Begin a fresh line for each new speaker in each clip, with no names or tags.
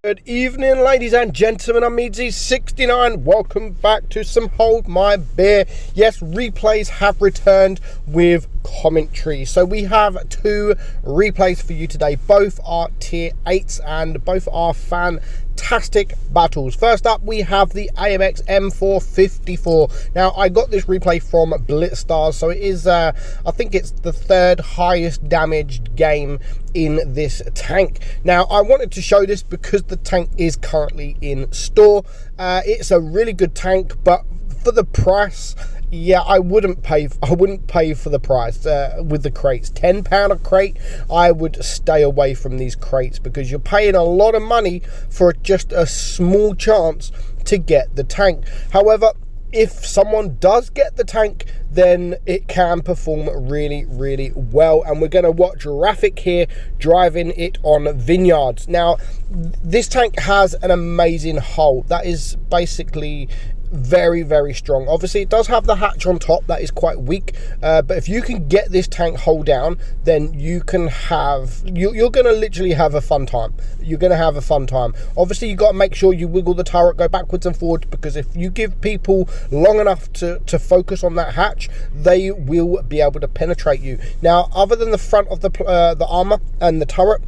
Good evening, ladies and gentlemen. I'm meadsy69. Welcome back to some Hold My Beer. Yes, replays have returned with commentary. So we have two replays for you today. Both are tier 8s and both are fantastic battles. First up, we have the AMX M4 54. Now, I got this replay from deathstar, so it is, I think it's the third highest damaged game in this tank. Now, I wanted to show this because the tank is currently in store. It's a really good tank, but for the price, yeah, I wouldn't pay for the price with the crates. £10 a crate, I would stay away from these crates because you're paying a lot of money for just a small chance to get the tank. However, if someone does get the tank, then it can perform really, really well. And we're going to watch Rafik here driving it on vineyards. Now, this tank has an amazing hull. That is basically very, very strong. Obviously, it does have the hatch on top that is quite weak, but if you can get this tank hull down, then you can have you're going to literally have a fun time. You're going to have a fun time. Obviously, you got to make sure you wiggle the turret, go backwards and forwards, because if you give people long enough to focus on that hatch, they will be able to penetrate you. Now, other than the front of the armor and the turret,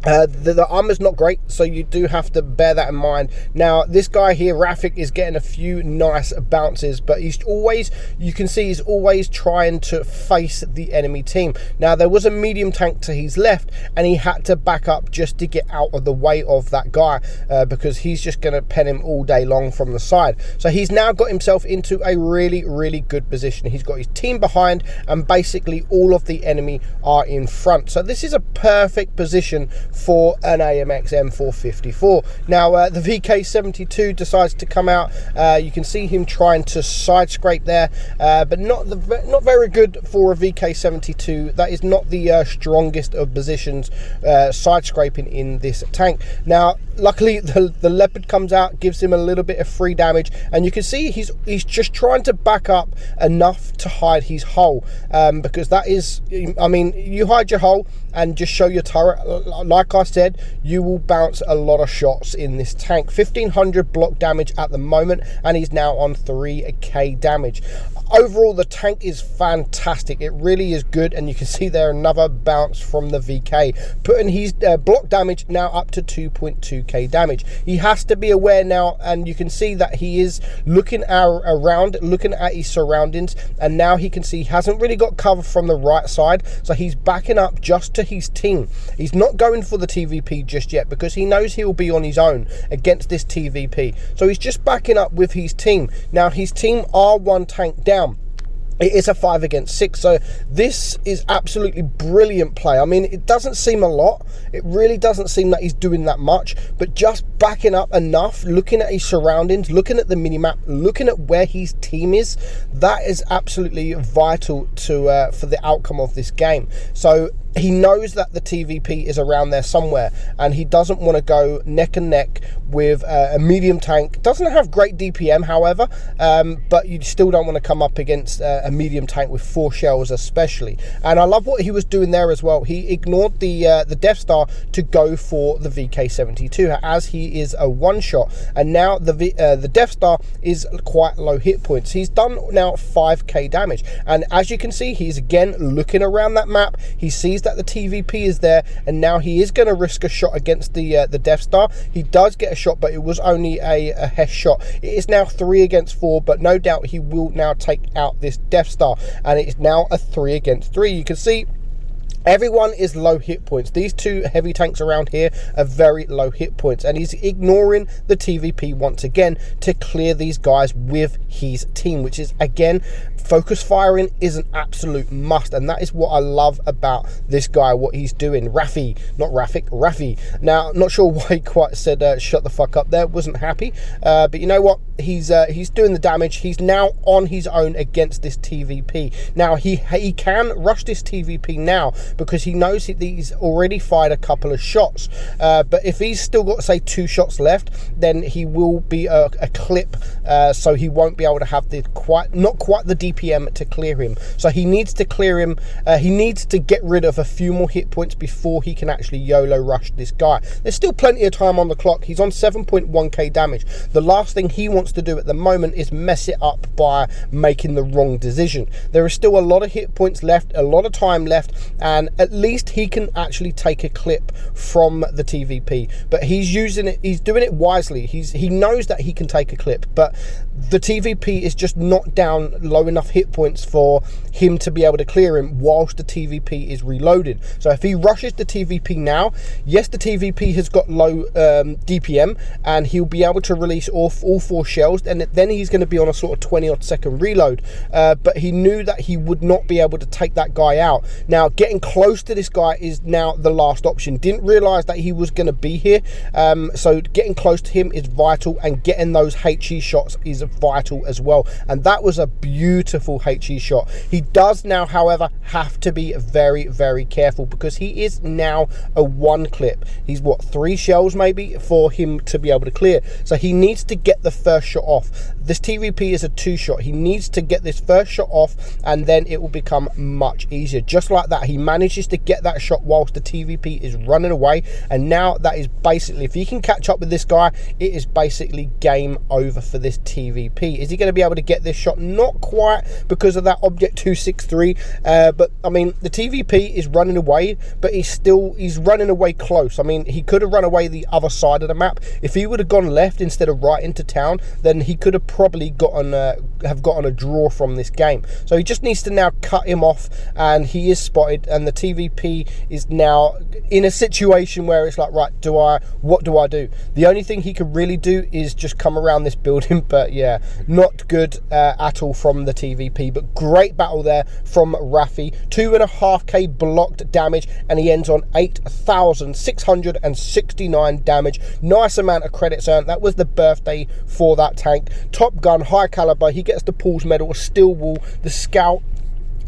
the armor's not great, so you do have to bear that in mind. Now, this guy here, Rafik, is getting a few nice bounces, but he's always, you can see he's always trying to face the enemy team. Now, there was a medium tank to his left, and he had to back up just to get out of the way of that guy, because he's just going to pen him all day long from the side. So he's now got himself into a really, really good position. He's got his team behind, and basically all of the enemy are in front. So this is a perfect position for an AMX M4 54. Now, the VK72 decides to come out. You can see him trying to side scrape there, but not very good for a VK72. That is not the strongest of positions, side scraping in this tank. Now, luckily the leopard comes out, gives him a little bit of free damage, and you can see he's just trying to back up enough to hide his hull, because that is, I mean, you hide your hull and just show your turret. Like I said, you will bounce a lot of shots in this tank. 1500 block damage at the moment, and he's now on 3k damage. Overall, the tank is fantastic. It really is good, and you can see there another bounce from the VK, putting his block damage now up to 2.2k damage. He has to be aware now, and you can see that he is looking around, looking at his surroundings, and now he can see he hasn't really got cover from the right side, so he's backing up just to his team. He's not going for the TVP just yet because he knows he'll be on his own against this TVP. So he's just backing up with his team. Now, his team are one tank down. It is a 5 against 6, so this is absolutely brilliant play. I mean, it doesn't seem a lot. It really doesn't seem that he's doing that much, but just backing up enough, looking at his surroundings, looking at the minimap, looking at where his team is, that is absolutely vital to for the outcome of this game. So he knows that the TVP is around there somewhere, and he doesn't want to go neck and neck with a medium tank. Doesn't have great DPM, however, but you still don't want to come up against a medium tank with 4 shells especially. And I love what he was doing there as well. He ignored the deathstar to go for the VK72, as he is a one-shot, and now the deathstar is quite low hit points. He's done now 5k damage, and as you can see, he's again looking around that map. He sees that the TVP is there, and now he is going to risk a shot against the deathstar. He does get a shot, but it was only a Hess shot. It is now 3 against 4, but no doubt he will now take out this deathstar, and it is now a 3 against 3. You can see everyone is low hit points. These two heavy tanks around here are very low hit points, and he's ignoring the TVP once again to clear these guys with his team, which is, again, focus firing is an absolute must, and that is what I love about this guy, what he's doing. Rafi, not Rafik, Rafi. Now, not sure why he quite said shut the fuck up there, wasn't happy, but you know what? he's doing the damage. He's now on his own against this TVP. Now he can rush this TVP now because he knows he's already fired a couple of shots, but if he's still got, say, 2 shots left, then he will be a clip, so he won't be able to have the not quite the DPM to clear him. So he needs to clear him. He needs to get rid of a few more hit points before he can actually YOLO rush this guy. There's still plenty of time on the clock. He's on 7.1k damage. The last thing he wants to do at the moment is mess it up by making the wrong decision. There is still a lot of hit points left, a lot of time left, and at least he can actually take a clip from the TVP. But he's using it, he's doing it wisely. He knows that he can take a clip, but the TVP is just not down low enough hit points for him to be able to clear him whilst the TVP is reloaded. So if he rushes the TVP now, yes, the TVP has got low DPM, and he'll be able to release all 4 shells, and then he's going to be on a sort of 20 odd second reload, but he knew that he would not be able to take that guy out. Now getting close to this guy is now the last option. Didn't realize that he was going to be here, so getting close to him is vital, and getting those HE shots is vital as well. And that was a beautiful HE shot. He does now, however, have to be very, very careful because he is now a 1 clip. He's what, 3 shells maybe for him to be able to clear. So he needs to get the first shot off. This TVP is a 2 shot. He needs to get this first shot off, and then it will become much easier. Just like that, he manages to get that shot whilst the TVP is running away, and now that is basically, if he can catch up with this guy, it is basically game over for this TVP. Is he going to be able to get this shot? Not quite, because of that object 263, but I mean, the TVP is running away, but he's running away close. I mean, he could have run away the other side of the map. If he would have gone left instead of right into town, then he could have probably gotten a draw from this game. So he just needs to now cut him off, and he is spotted, and the TVP is now in a situation where it's like, right, what do I do? The only thing he can really do is just come around this building, but yeah, not good at all from the TVP. But great battle there from Rafi. 2.5k blocked damage, and he ends on 8,669 damage. Nice amount of credits earned. That was the birthday for that tank. Top gun, high caliber. He gets the Paul's medal, a steel wool, the scout.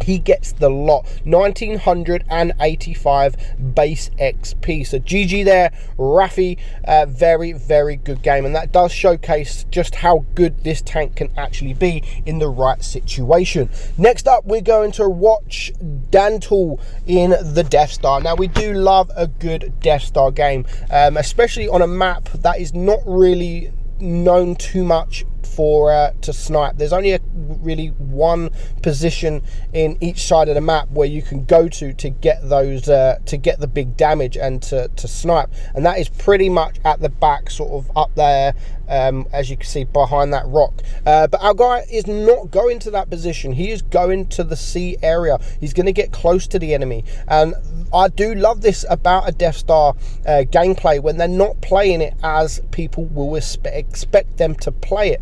He gets the lot. 1985 base XP. So GG there, Rafi. Very, very good game, and that does showcase just how good this tank can actually be in the right situation. Next up, we're going to watch Dantal in the Death Star. Now, we do love a good Death Star game, especially on a map that is not really known too much for to snipe. There's only really 1 position in each side of the map where you can go to get those to get the big damage and to snipe, and that is pretty much at the back, sort of up there, as you can see behind that rock. But our guy is not going to that position. He is going to the C area. He's going to get close to the enemy, and I do love this about a Death Star gameplay, when they're not playing it as people will expect them to play it.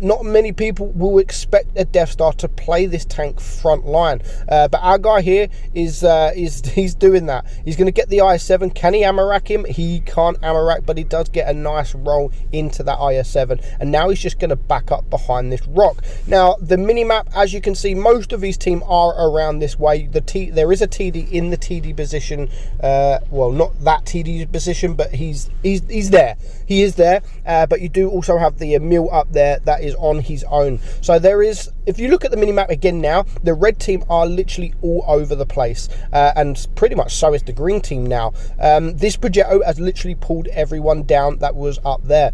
Not many people will expect a Death Star to play this tank front line, but our guy here is he's doing that. He's going to get the IS-7. Can he ammo rack him? He can't ammo rack, but he does get a nice roll into that IS-7, and now he's just going to back up behind this rock. Now, the mini-map, as you can see, most of his team are around this way. There is a TD in the TD position, well, not that TD position, but he's there. He is there, but you do also have the Emil up there that is on his own. So there is, if you look at the minimap again now, the red team are literally all over the place, and pretty much so is the green team now. This Progetto has literally pulled everyone down that was up there,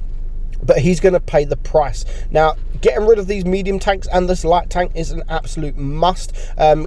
but he's going to pay the price. Now, getting rid of these medium tanks and this light tank is an absolute must,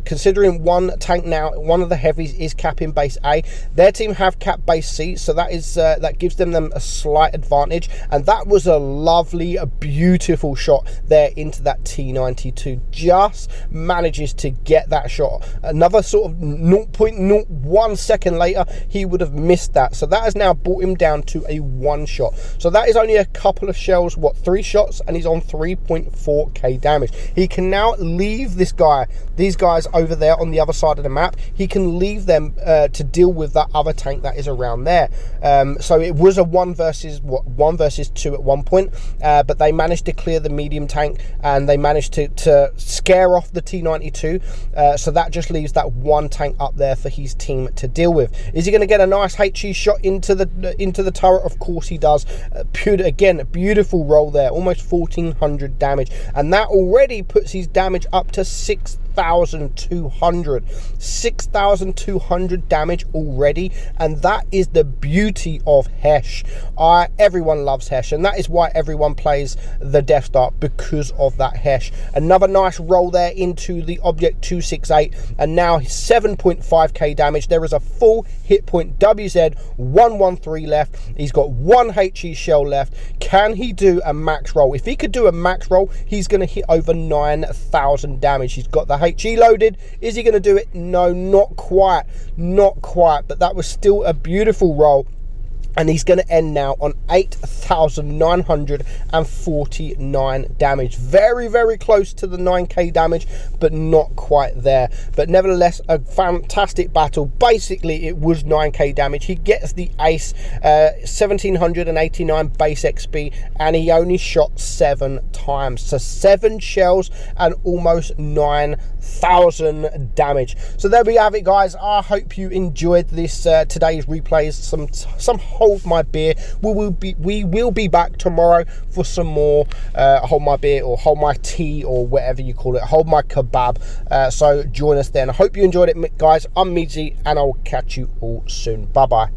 considering one tank now, one of the heavies is capping base A. Their team have capped base C, so that is that gives them a slight advantage, and that was a lovely, a beautiful shot there into that T92. Just manages to get that shot. Another sort of 0.01 second later, he would have missed that. So that has now brought him down to a 1 shot. So that is only a couple couple of shells, what, 3 shots, and he's on 3.4k damage. He can now leave these guys over there on the other side of the map. He can leave them to deal with that other tank that is around there. So it was a 1 versus 2 at one point, but they managed to clear the medium tank, and they managed to scare off the T92. So that just leaves that 1 tank up there for his team to deal with. Is he going to get a nice HE shot into the turret? Of course he does. Again, a beautiful roll there, almost 1400 damage, and that already puts his damage up to 6,200 damage already, and that is the beauty of Hesh. Everyone loves Hesh, and that is why everyone plays the Death Star, because of that Hesh. Another nice roll there into the Object 268, and now 7.5k damage. There is a full hit point WZ 113 left. He's got 1 HE shell left. Can he do a max roll? If he could do a max roll, he's going to hit over 9,000 damage. He's got the HE loaded. Is he going to do it? No, not quite, but that was still a beautiful roll. And he's going to end now on 8,949 damage. Very, very close to the 9k damage, but not quite there. But nevertheless, a fantastic battle. Basically, it was 9k damage. He gets the ace, 1,789 base XP, and he only shot 7 times. So 7 shells and almost 9,000 damage. So there we have it, guys. I hope you enjoyed this today's replays. Some Hold My Beer. We will be back tomorrow for some more Hold My Beer, or Hold My Tea, or whatever you call it. Hold My Kebab. So join us then. I hope you enjoyed it, guys. I'm Meadsy, and I'll catch you all soon. Bye bye.